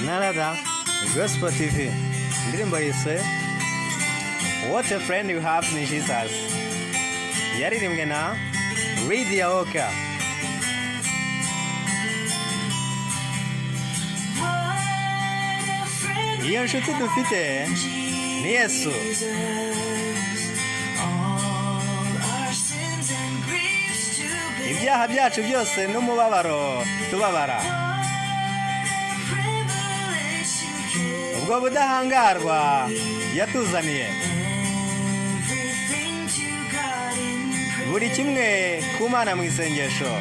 Narada, Gospel TV. Ndirimbo yise What a Friend You Have in Jesus. Yaririmbwe na Lydia Walker. Iyo nshuti dufite ni Yesu. Ibyaha byacu byose n'umubabaro tubabara. Ubwo budahangarwa yatuzaniye. Buri kimwe ku Mana mu isengesho.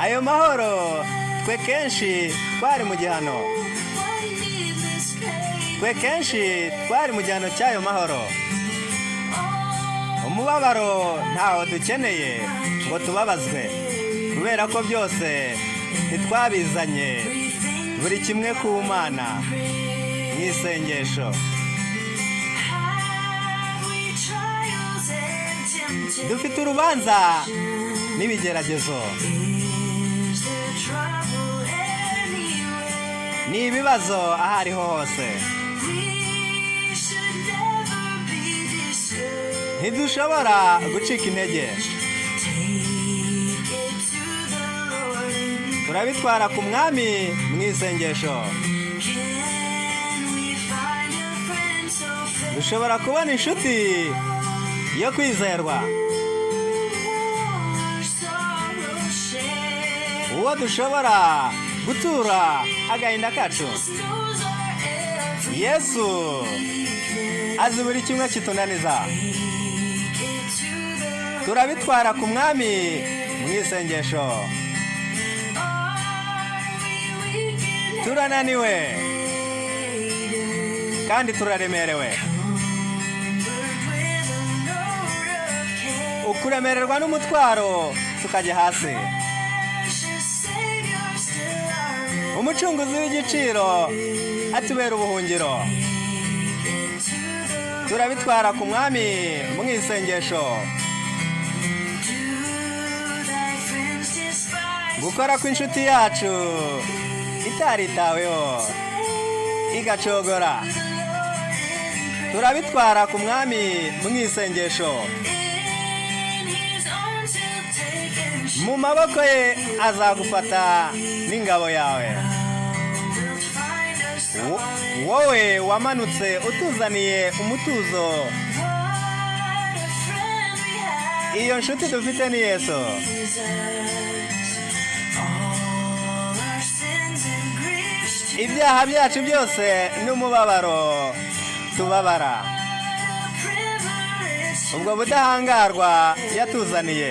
Ayo mahoro twe kenshi twari mu gihano. Twe kenshi twari mu gihano cy'ayo mahoro. Umubabaro ntawo dukeneye ngo tubabazwe, kubera ko byose ntitwabizanye. Buri kimwe ku Mana mu isengesho. Dufite urubanza n'ibigeragezo, ni ibibazo aho ariho hose. Ntidushobora gucika intege. Turabitwara ku Mwami mu isengesho. Dushobora kubona inshuti yo kwizerwa, uwo dushobora gutura agahinda kacu. Yesu azi buri kimwe kitunaniza. Turabitwara ku Mwami mu isengesho. Turananiwe kandi turaremerewe. Ukuremererwa n'umutwaro tukajya hasi. Umucunguzi w'igiciro atubera ubuhungiro. Turabitwara ku Mwami mu isengesho. Gukora kw'inshuti yacu itaritaweho igacogora. Turabitwara ku Mwami mu isengesho. Mu maboko ye azagufata n'ingabo yawe. Wowe wamanutse utuzaniye umutuzo. Iyo nshuti dufite ni Yesu. Ibyaha byacu byose n'umubabaro tubabara. Ubwo budahangarwa yatuzaniye.